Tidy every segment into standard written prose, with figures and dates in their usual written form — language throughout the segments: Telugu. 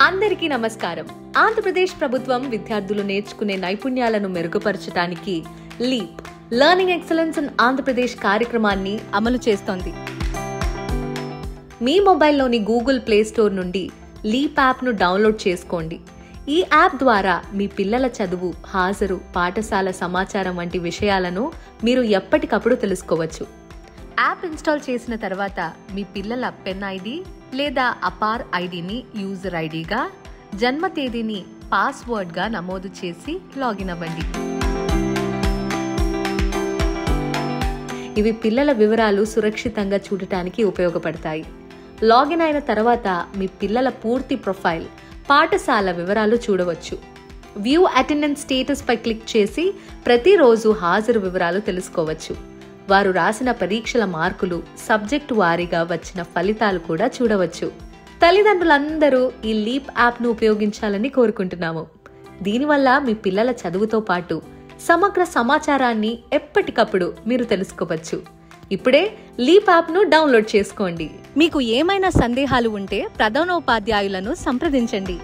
అందరికీ నమస్కారం. ఆంధ్రప్రదేశ్ ప్రభుత్వం విద్యార్థులు నేర్చుకునే నైపుణ్యాలను మెరుగుపరచడానికి leap learning excellence in Andhra Pradesh కార్యక్రమాన్ని అమలు చేస్తోంది. మీ మొబైల్లోని గూగుల్ ప్లే స్టోర్ నుండి లీప్ యాప్ను డౌన్లోడ్ చేసుకోండి. ఈ యాప్ ద్వారా మీ పిల్లల చదువు, హాజరు, పాఠశాల సమాచారం వంటి విషయాలను మీరు ఎప్పటికప్పుడు తెలుసుకోవచ్చు. యాప్ ఇన్స్టాల్ చేసిన తర్వాత మీ పిల్లల పెన్ ఐడి లేదా అపార్ ఐడిని యూజర్ ఐడిగా, జన్మ తేదీని పాస్వర్డ్గా నమోదు చేసి లాగిన్ అవ్వండి. ఇవి పిల్లల వివరాలు సురక్షితంగా చూడటానికి ఉపయోగపడతాయి. లాగిన్ అయిన తర్వాత మీ పిల్లల పూర్తి ప్రొఫైల్, పాఠశాల వివరాలు చూడవచ్చు. వ్యూ అటెండెన్స్ స్టేటస్ పై క్లిక్ చేసి ప్రతిరోజు హాజరు వివరాలు తెలుసుకోవచ్చు. వారు రాసిన పరీక్షల మార్కులు, సబ్జెక్టు వారీగా వచ్చిన ఫలితాలు కూడా చూడవచ్చు. తల్లిదండ్రులందరూ ఈ లీప్ యాప్ను ఉపయోగించాలని కోరుకుంటున్నాము. దీనివల్ల మీ పిల్లల చదువుతో పాటు సమగ్ర సమాచారాన్ని ఎప్పటికప్పుడు మీరు తెలుసుకోవచ్చు. ఇప్పుడే లీప్ యాప్ను డౌన్లోడ్ చేసుకోండి. మీకు ఏమైనా సందేహాలు ఉంటే ప్రధానోపాధ్యాయులను సంప్రదించండి.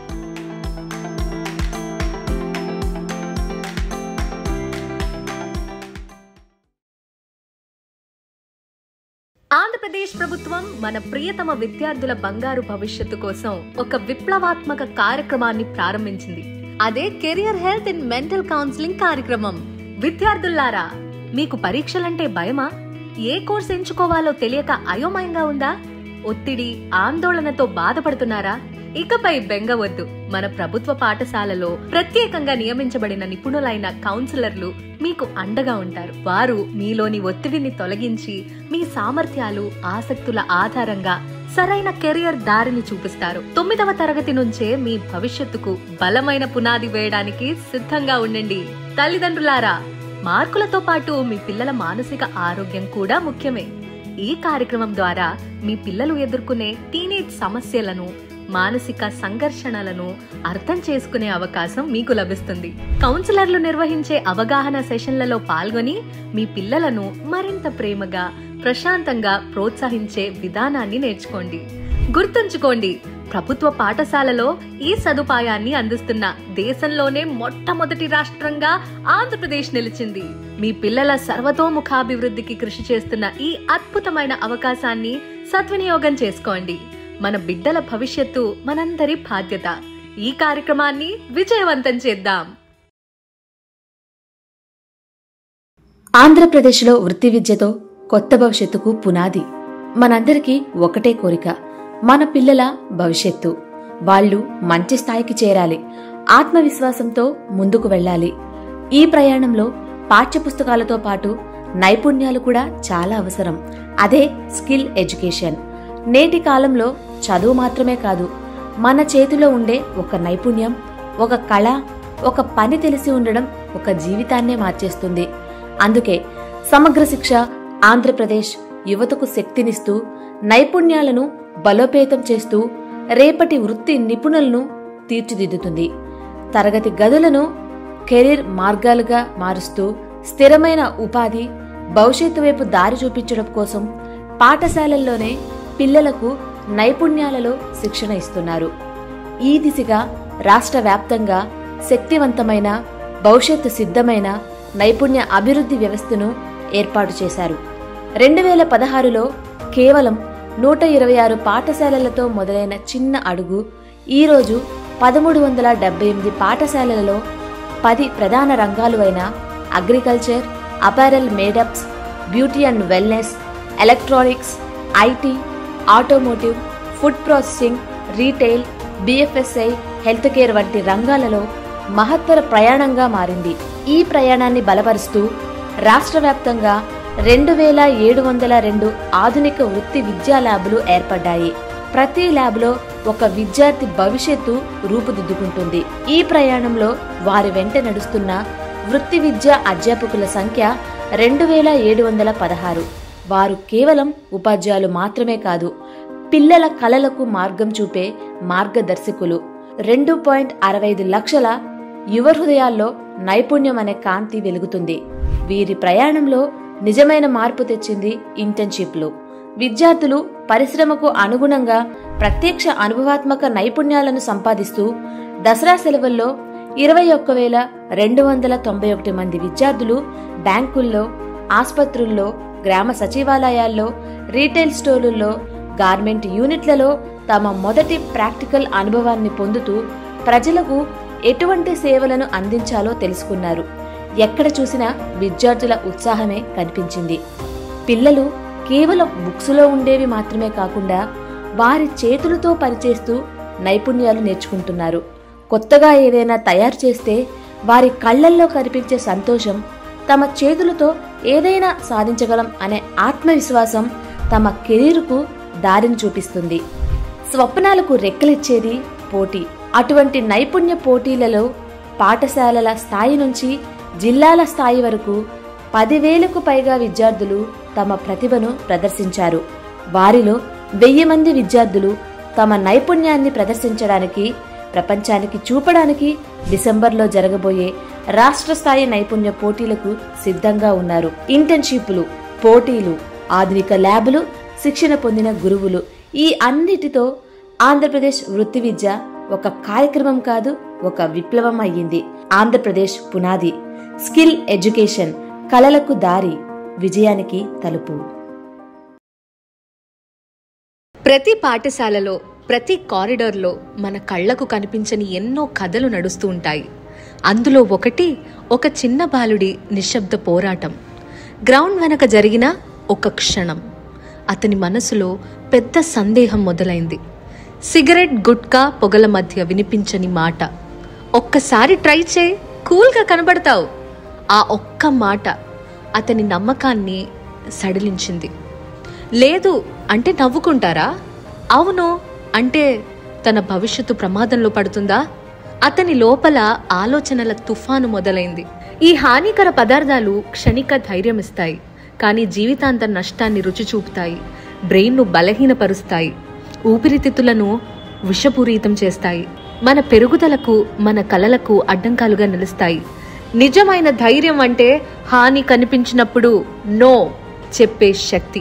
ఆంధ్రప్రదేశ్ ప్రభుత్వం మన ప్రియతమ విద్యార్థుల బంగారు భవిష్యత్తు కోసం ఒక విప్లవాత్మక కార్యక్రమాన్ని ప్రారంభించింది. అదే career health and mental counselling కార్యక్రమం. విద్యార్థులారా, మీకు పరీక్షలంటే భయమా? ఏ కోర్సు ఎంచుకోవాలో తెలియక అయోమయంగా ఉందా? ఒత్తిడి, ఆందోళనతో బాధపడుతున్నారా? ఇకపై బెంగవద్దు. మన ప్రభుత్వ పాఠశాలలో ప్రత్యేకంగా నియమించబడిన నిపుణులైన కౌన్సిలర్లు మీకు అండగా ఉంటారు. వారు మీలోని ఒత్తిడిని తొలగించి మీ సామర్థ్యాలు, ఆసక్తుల ఆధారంగా సరైన కెరియర్ దారిని చూపిస్తారు. 9వ తరగతి నుంచే మీ భవిష్యత్తుకు బలమైన పునాది వేయడానికి సిద్ధంగా ఉండండి. తల్లిదండ్రులారా, మార్కులతో పాటు మీ పిల్లల మానసిక ఆరోగ్యం కూడా ముఖ్యమే. ఈ కార్యక్రమం ద్వారా మీ పిల్లలు ఎదుర్కొనే టీనేజ్ సమస్యలను, మానసిక సంఘర్షణలను అర్థం చేసుకునే అవకాశం మీకు లభిస్తుంది. కౌన్సిలర్లు నిర్వహించే అవగాహన సెషన్లలో పాల్గొని మీ పిల్లలను మరింత ప్రేమగా, ప్రశాంతంగా ప్రోత్సహించే విధానాన్ని నేర్చుకోండి. గుర్తుంచుకోండి, ప్రభుత్వ పాఠశాలలో ఈ సదుపాయాన్ని అందిస్తున్న దేశంలోనే మొట్టమొదటి రాష్ట్రంగా ఆంధ్రప్రదేశ్ నిలిచింది. మీ పిల్లల సర్వతోముఖాభివృద్ధికి కృషి చేస్తున్న ఈ అద్భుతమైన అవకాశాన్ని సద్వినియోగం చేసుకోండి. మన బిడ్డల భవిష్యత్తు మనందరి బాధ్యత. ఈ కార్యక్రమాన్ని విజయవంతం చేద్దాం. ఆంధ్రప్రదేశ్లో వృత్తి విద్యతో కొత్త భవిష్యత్తుకు పునాది. మనందరికీ ఒకటే కోరిక, మన పిల్లల భవిష్యత్తు. వాళ్ళు మంచి స్థాయికి చేరాలి, ఆత్మవిశ్వాసంతో ముందుకు వెళ్ళాలి. ఈ ప్రయాణంలో పాఠ్యపుస్తకాలతో పాటు నైపుణ్యాలు కూడా చాలా అవసరం. అదే స్కిల్ ఎడ్యుకేషన్. నేటి కాలంలో చదువు మాత్రమే కాదు, మన చేతిలో ఉండే ఒక నైపుణ్యం, ఒక కళ, ఒక పని తెలిసి ఉండడం ఒక జీవితాన్నే మార్చేస్తుంది. అందుకే సమగ్ర శిక్ష ఆంధ్రప్రదేశ్ యువతకు శక్తినిస్తూ, నైపుణ్యాలను బలోపేతం చేస్తూ, రేపటి వృత్తి నిపుణులను తీర్చిదిద్దుతుంది. తరగతి గదులను కెరీర్ మార్గాలుగా మారుస్తూ స్థిరమైన ఉపాధి, భవిష్యత్తు వైపు దారి చూపించడం కోసం పాఠశాలల్లోనే పిల్లలకు నైపుణ్యాలలో శిక్షణ ఇస్తున్నారు. ఈ దిశగా రాష్ట్ర వ్యాప్తంగా శక్తివంతమైన, భవిష్యత్తు సిద్ధమైన నైపుణ్య అభివృద్ధి వ్యవస్థను ఏర్పాటు చేశారు. 2016లో కేవలం 126 పాఠశాలలతో మొదలైన చిన్న అడుగు ఈరోజు 1378 పాఠశాలలలో 10 ప్రధాన రంగాలు అయిన agriculture, apparel madeups, beauty and wellness, electronics, IT, automotive, food processing, retail, BFSI, health care వంటి రంగాలలో మహత్తర ప్రయాణంగా మారింది. ఈ ప్రయాణాన్ని బలపరుస్తూ రాష్ట్ర వ్యాప్తంగా 2702 ఆధునిక వృత్తి విద్యా ల్యాబులు ఏర్పడ్డాయి. ప్రతి ల్యాబ్లో ఒక విద్యార్థి భవిష్యత్తు రూపుదిద్దుకుంటుంది. ఈ ప్రయాణంలో వారి వెంట నడుస్తున్న వృత్తి విద్యా అధ్యాపకుల సంఖ్య 2716. వారు కేవలం ఉపాధ్యాయులు మాత్రమే కాదు, పిల్లల కలలకు మార్గం చూపే మార్గదర్శకులు. 2.65 లక్షల యువ హృదయాల్లో నైపుణ్యం అనే కాంతి వెలుగుతుంది. వీరి ప్రయాణంలో నిజమైన మార్పు తెచ్చింది ఇంటర్న్షిప్లు. విద్యార్థులు పరిశ్రమకు అనుగుణంగా ప్రత్యక్ష అనుభవాత్మక నైపుణ్యాలను సంపాదిస్తూ దసరా సెలవుల్లో 21,291 మంది విద్యార్థులు బ్యాంకుల్లో, ఆస్పత్రుల్లో, గ్రామ సచివాలయాల్లో, రీటైల్ స్టోర్లలో, గార్మెంట్ యూనిట్లలో తమ మొదటి ప్రాక్టికల్ అనుభవాన్ని పొందుతూ ప్రజలకు ఎటువంటి సేవలను అందించాలో తెలుసుకున్నారు. ఎక్కడ చూసినా విద్యార్థుల ఉత్సాహమే కనిపించింది. పిల్లలు కేవలం బుక్స్లో ఉండేవి మాత్రమే కాకుండా వారి చేతులతో పనిచేస్తూ నైపుణ్యాలు నేర్చుకుంటున్నారు. కొత్తగా ఏదైనా తయారు చేస్తే వారి కళ్లల్లో కనిపించే సంతోషం, తమ చేతులతో ఏదైనా సాధించగలం అనే ఆత్మవిశ్వాసం తమ కెరీర్కు దారిని చూపిస్తుంది. స్వప్నాలకు రెక్కలిచ్చేది పోటీ. అటువంటి నైపుణ్య పోటీలలో పాఠశాలల స్థాయి నుంచి జిల్లాల స్థాయి వరకు 10,000కు పైగా విద్యార్థులు తమ ప్రతిభను ప్రదర్శించారు. వారిలో 1000 మంది విద్యార్థులు తమ నైపుణ్యాన్ని ప్రదర్శించడానికి, ప్రపంచానికి చూపడానికి డిసెంబర్లో జరగబోయే రాష్ట్ర స్థాయి నైపుణ్య పోటీలకు సిద్ధంగా ఉన్నారు. ఇంటర్న్షిప్లు, పోటీలు, ఆధునిక ల్యాబులు, శిక్షణ పొందిన గురువులు, ఈ అన్నిటితో ఆంధ్రప్రదేశ్ వృత్తి విద్య ఒక కార్యక్రమం కాదు, ఒక విప్లవం అయ్యింది. ఆంధ్రప్రదేశ్ పునాది, స్కిల్ ఎడ్యుకేషన్, కలలకు దారి, విజయానికి తలుపు. ప్రతి పాఠశాలలో, ప్రతి కారిడార్లో మన కళ్లకు కనిపించని ఎన్నో కథలు నడుస్తూ ఉంటాయి. అందులో ఒకటి ఒక చిన్న బాలుడి నిశ్శబ్ద పోరాటం. గ్రౌండ్ వెనక జరిగిన ఒక క్షణం. అతని మనసులో పెద్ద సందేహం మొదలైంది. సిగరెట్, గుట్కా, పొగల మధ్య వినిపించని మాట. ఒక్కసారి ట్రై చేయి, కూల్గా కనబడతావు. ఆ ఒక్క మాట అతని నమ్మకాన్ని సడలించింది. లేదు అంటే నవ్వుకుంటారా? అవును అంటే తన భవిష్యత్తు ప్రమాదంలో పడుతుందా? అతని లోపల ఆలోచనల తుఫాను మొదలైంది. ఈ హానికర పదార్థాలు క్షణిక ధైర్యం ఇస్తాయి, కానీ జీవితాంత నష్టాన్ని రుచి చూపుతాయి. బ్రెయిన్ను బలహీనపరుస్తాయి, ఊపిరితిత్తులను విషపూరితం చేస్తాయి, మన పెరుగుదలకు, మన కలలకు అడ్డంకాలుగా నిలుస్తాయి. నిజమైన ధైర్యం అంటే హాని కనిపించినప్పుడు నో చెప్పే శక్తి,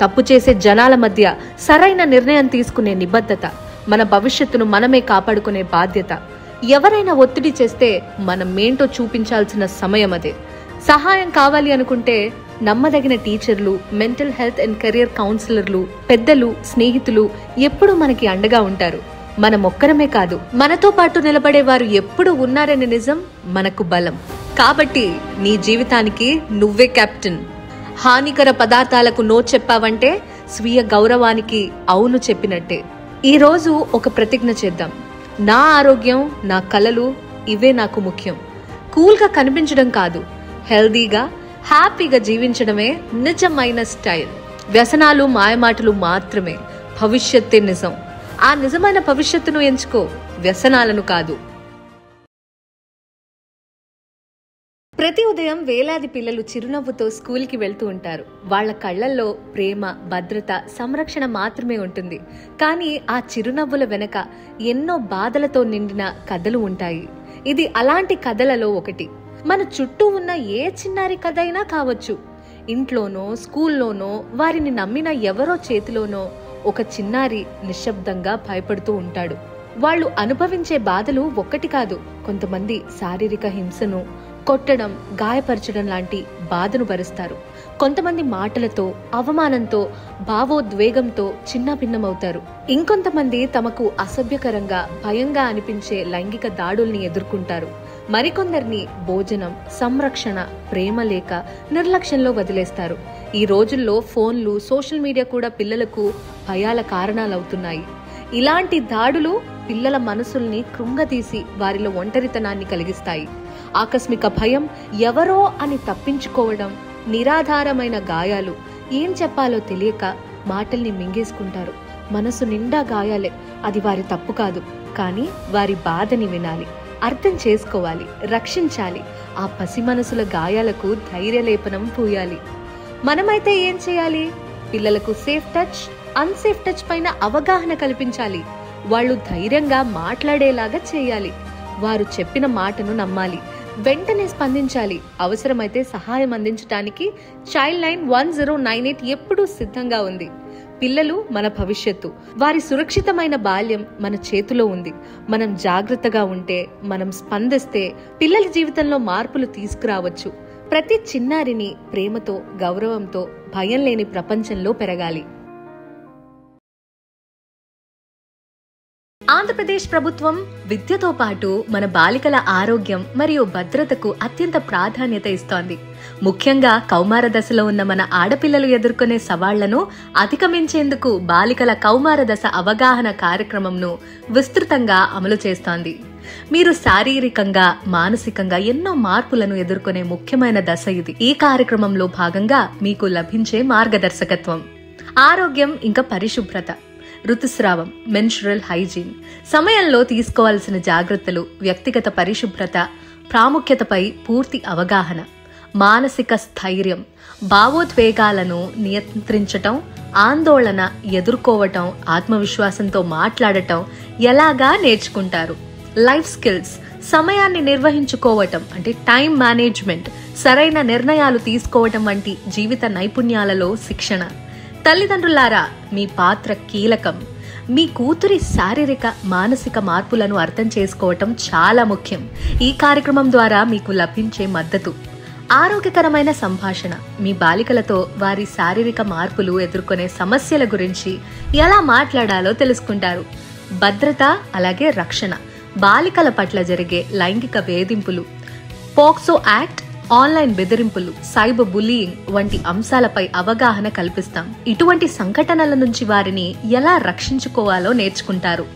తప్పు చేసే జనాల మధ్య సరైన నిర్ణయం తీసుకునే నిబద్ధత, మన భవిష్యత్తును మనమే కాపాడుకునే బాధ్యత. ఎవరైనా ఒత్తిడి చేస్తే మనమేంటో చూపించాల్సిన సమయం అదే. సహాయం కావాలి అనుకుంటే నమ్మదగిన టీచర్లు, మెంటల్ హెల్త్ అండ్ కెరియర్ కౌన్సిలర్లు, పెద్దలు, స్నేహితులు ఎప్పుడూ మనకి అండగా ఉంటారు. మనమొక్కరమే కాదు, మనతో పాటు నిలబడే వారు ఎప్పుడు ఉన్నారనే నిజం మనకు బలం. కాబట్టి నీ జీవితానికి నువ్వే కెప్టెన్. హానికర పదార్థాలకు నో చెప్పావంటే స్వీయ గౌరవానికి అవును చెప్పినట్టే. ఈ రోజు ఒక ప్రతిజ్ఞ చేద్దాం. నా ఆరోగ్యం, నా కలలు, ఇవే నాకు ముఖ్యం. కూల్గా కనిపించడం కాదు, హెల్దీగా, హ్యాపీగా జీవించడమే నిజమైన స్టైల్. వ్యసనాలు, మాయమాటలు మాత్రమే. భవిష్యత్తే నిజం. ఆ నిజమైన భవిష్యత్తును ఎంచుకో, వ్యసనాలను కాదు. ప్రతి ఉదయం వేలాది పిల్లలు చిరునవ్వుతో స్కూల్కి వెళ్తూ ఉంటారు. వాళ్ల కళ్లల్లో ప్రేమ, భద్రత, సంరక్షణ మాత్రమే ఉంటుంది. కానీ ఆ చిరునవ్వుల వెనక ఎన్నో బాధలతో నిండిన కథలు ఉంటాయి. ఇది అలాంటి కథలలో ఒకటి. మన చుట్టూ ఉన్న ఏ చిన్నారి కథ అయినా కావచ్చు. ఇంట్లోనో, స్కూల్లోనో, వారిని నమ్మిన ఎవరో చేతిలోనో ఒక చిన్నారి నిశ్శబ్దంగా భయపడుతూ ఉంటాడు. వాళ్ళు అనుభవించే బాధలు ఒక్కటి కాదు. కొంతమంది శారీరక హింసను, కొట్టడం, గాయపరచడం లాంటి బాధను భరిస్తారు. కొంతమంది మాటలతో, అవమానంతో, భావోద్వేగంతో చిన్నభిన్నమవుతారు. ఇంకొంతమంది తమకు అసభ్యకరంగా, భయంగా అనిపించే లైంగిక దాడుల్ని ఎదుర్కొంటారు. మరికొందరిని భోజనం, సంరక్షణ, ప్రేమ లేక నిర్లక్ష్యంలో వదిలేస్తారు. ఈ రోజుల్లో ఫోన్లు, సోషల్ మీడియా కూడా పిల్లలకు భయాల కారణాలవుతున్నాయి. ఇలాంటి దాడులు పిల్లల మనసుల్ని కృంగతీసి వారిలో ఒంటరితనాన్ని కలిగిస్తాయి. ఆకస్మిక భయం, ఎవరో అని తప్పించుకోవడం, నిరాధారమైన గాయాలు, ఏం చెప్పాలో తెలియక మాటల్ని మింగేసుకుంటారు. మనసు నిండా గాయాలే. అది వారి తప్పు కాదు, కానీ వారి బాధని వినాలి, అర్థం చేసుకోవాలి, రక్షించాలి. ఆ పసి మనసుల గాయాలకు ధైర్యలేపనం పూయాలి. మనమైతే ఏం చేయాలి? పిల్లలకు సేఫ్ టచ్, అన్సేఫ్ టచ్ పైన అవగాహన కల్పించాలి. వాళ్ళు ధైర్యంగా మాట్లాడేలాగా చేయాలి. వారు చెప్పిన మాటను నమ్మాలి, వెంటనే స్పందించాలి. అవసరమైతే సహాయం అందించడానికి చైల్డ్ లైన్ 1098 ఎప్పుడూ సిద్ధంగా ఉంది. పిల్లలు మన భవిష్యత్తు. వారి సురక్షితమైన బాల్యం మన చేతిలో ఉంది. మనం జాగ్రత్తగా ఉంటే, మనం స్పందిస్తే పిల్లల జీవితంలో మార్పులు తీసుకురావచ్చు. ప్రతి చిన్నారిని ప్రేమతో, గౌరవంతో, భయం లేని ప్రపంచంలో పెరగాలి. ఆంధ్రప్రదేశ్ ప్రభుత్వం విద్యతో పాటు మన బాలికల ఆరోగ్యం మరియు భద్రతకు అత్యంత ప్రాధాన్యత ఇస్తోంది. ముఖ్యంగా కౌమార దశలో ఉన్న మన ఆడపిల్లలు ఎదుర్కొనే సవాళ్లను అధిగమించేందుకు బాలికల కౌమార దశ అవగాహన కార్యక్రమంను విస్తృతంగా అమలు చేస్తోంది. మీరు శారీరకంగా, మానసికంగా ఎన్నో మార్పులను ఎదుర్కొనే ముఖ్యమైన దశ ఇది. ఈ కార్యక్రమంలో భాగంగా మీకు లభించే మార్గదర్శకత్వం, ఆరోగ్యం ఇంకా పరిశుభ్రత, ఋతుస్రావం, మెన్స్ట్రువల్ హైజీన్, సమయంలో తీసుకోవాల్సిన జాగ్రత్తలు, వ్యక్తిగత పరిశుభ్రత ప్రాముఖ్యతపై పూర్తి అవగాహన, మానసిక స్థైర్యం, భావోద్వేగాలను నియంత్రించటం, ఆందోళన ఎదుర్కోవటం, ఆత్మవిశ్వాసంతో మాట్లాడటం ఎలాగా నేర్చుకుంటారు. లైఫ్ స్కిల్స్, సమయాన్ని నిర్వహించుకోవటం అంటే టైం మేనేజ్మెంట్, సరైన నిర్ణయాలు తీసుకోవటం వంటి జీవిత నైపుణ్యాలలో శిక్షణ. తల్లిదండ్రులారా, మీ పాత్ర కీలకం. మీ కూతురి శారీరక, మానసిక మార్పులను అర్థం చేసుకోవటం చాలా ముఖ్యం. ఈ కార్యక్రమం ద్వారా మీకు లభించే మద్దతు, ఆరోగ్యకరమైన సంభాషణ, మీ బాలికలతో వారి శారీరక మార్పులు ఎదుర్కొనే సమస్యల గురించి ఎలా మాట్లాడాలో తెలుసుకుంటారు. భద్రత అలాగే రక్షణ, బాలికల పట్ల జరిగే లైంగిక వేధింపులు, పోక్సో యాక్ట్, ఆన్లైన్ బెదిరింపులు, సైబర్ బుల్లీయింగ్ వంటి అంశాలపై అవగాహన కల్పిస్తాం. ఇటువంటి సంఘటనల నుంచి వారిని ఎలా రక్షించుకోవాలో నేర్చుకుంటారు.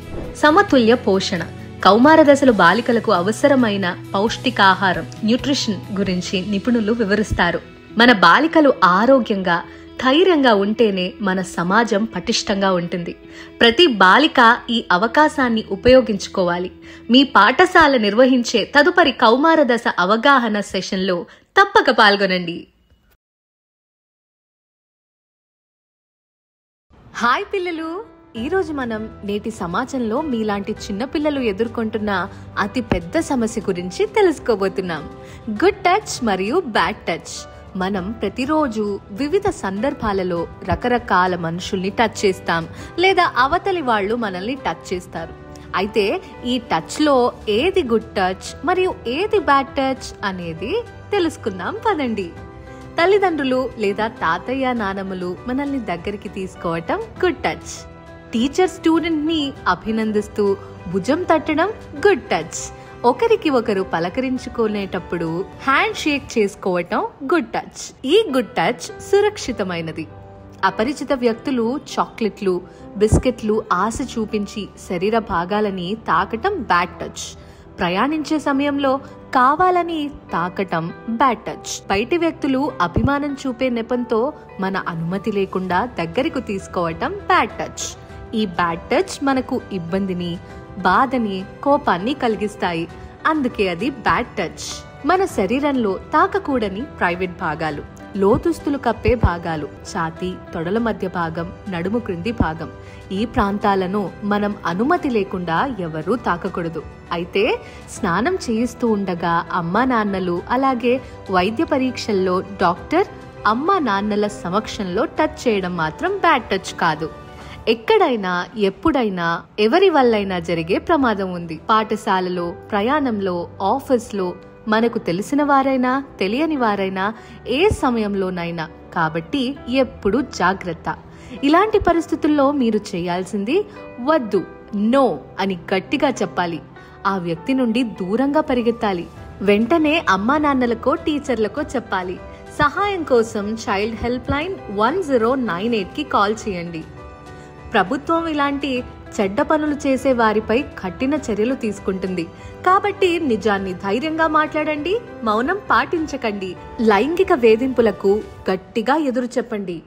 సమతుల్య పోషణ, కౌమార దశలో బాలికలకు అవసరమైన పౌష్టికాహారం, న్యూట్రిషన్ గురించి నిపుణులు వివరిస్తారు. మన బాలికలు ఆరోగ్యంగా, ధైర్యంగా ఉంటేనే మన సమాజం పటిష్టంగా ఉంటుంది. ప్రతి బాలిక ఈ అవకాశాన్ని ఉపయోగించుకోవాలి. మీ పాఠశాల నిర్వహించే తదుపరి కౌమార దశ అవగాహన సెషన్లో తప్పక పాల్గొనండి. హాయ్ పిల్లలు, ఈరోజు మనం నేటి సమాజంలో మీలాంటి చిన్నపిల్లలు ఎదుర్కొంటున్న అతి పెద్ద సమస్య గురించి తెలుసుకోబోతున్నాం. గుడ్ టచ్ మరియు బ్యాడ్ టచ్. మనం ప్రతిరోజు వివిధ సందర్భాలలో రకరకాల మనుషుల్ని టచ్ చేస్తాం, లేదా అవతలి వాళ్ళు మనల్ని టచ్ చేస్తారు. అయితే ఈ టచ్ లో ఏది గుడ్ టచ్ మరియు ఏది బ్యాడ్ టచ్ అనేది తెలుసుకుందాం పదండి. తల్లిదండ్రులు లేదా తాతయ్య, నానమ్మలు మనల్ని దగ్గరికి తీసుకోవటం గుడ్ టచ్. టీచర్ స్టూడెంట్ ని అభినందిస్తూ భుజం తట్టడం గుడ్ టచ్. ఒకరికి ఒకరు పలకరించుకునేటప్పుడు హ్యాండ్ షేక్ చేసుకోవటం గుడ్ టచ్. ఈ గుడ్ టచ్ సురక్షితమైనది. అపరిచిత వ్యక్తులు చాక్లెట్లు, బిస్కెట్లు ఆశ చూపించి శరీర భాగాలని తాకటం బ్యాడ్ టచ్. ప్రయాణించే సమయంలో కావాలని తాకటం బ్యాడ్ టచ్. బయటి వ్యక్తులు అభిమానం చూపే నెపంతో మన అనుమతి లేకుండా దగ్గరకు తీసుకోవటం బ్యాడ్ టచ్. ఈ బ్యాడ్ టచ్ మనకు ఇబ్బందిని, బాధని, కోపాన్ని కలిగిస్తాయి. అందుకే అది బ్యాడ్ టచ్. మన శరీరంలో తాకకూడని ప్రైవేట్ భాగాలు, లోతుస్తులు కప్పే భాగాలు, ఛాతీ, తొడల మధ్య భాగం, నడుము క్రింది భాగం, ఈ ప్రాంతాలను మనం అనుమతి లేకుండా ఎవరూ తాకకూడదు. అయితే స్నానం చేయిస్తూ ఉండగా అమ్మా నాన్నలు, అలాగే వైద్య పరీక్షల్లో డాక్టర్, అమ్మా నాన్నల సమక్షంలో టచ్ చేయడం మాత్రం బ్యాడ్ టచ్ కాదు. ఎక్కడైనా, ఎప్పుడైనా, ఎవరి వల్లైనా జరిగే ప్రమాదం ఉంది. పాఠశాలలో, ప్రయాణంలో, ఆఫీస్లో, మనకు తెలిసిన వారైనా, తెలియని వారైనా, ఏ సమయంలోనైనా. కాబట్టి ఎప్పుడు జాగ్రత్త. ఇలాంటి పరిస్థితుల్లో మీరు చేయాల్సింది వద్దు, నో అని గట్టిగా చెప్పాలి. ఆ వ్యక్తి నుండి దూరంగా పరిగెత్తాలి. వెంటనే అమ్మా నాన్నలకో, టీచర్లకో చెప్పాలి. సహాయం కోసం చైల్డ్ హెల్ప్ లైన్ 1098కి కాల్ చేయండి. ప్రభుత్వం ఇలాంటి చెడ్డ పనులు చేసే వారిపై కఠిన చర్యలు తీసుకుంటుంది. కాబట్టి నిజాన్ని ధైర్యంగా మాట్లాడండి, మౌనం పాటించకండి. లైంగిక వేధింపులకు గట్టిగా ఎదురు చెప్పండి.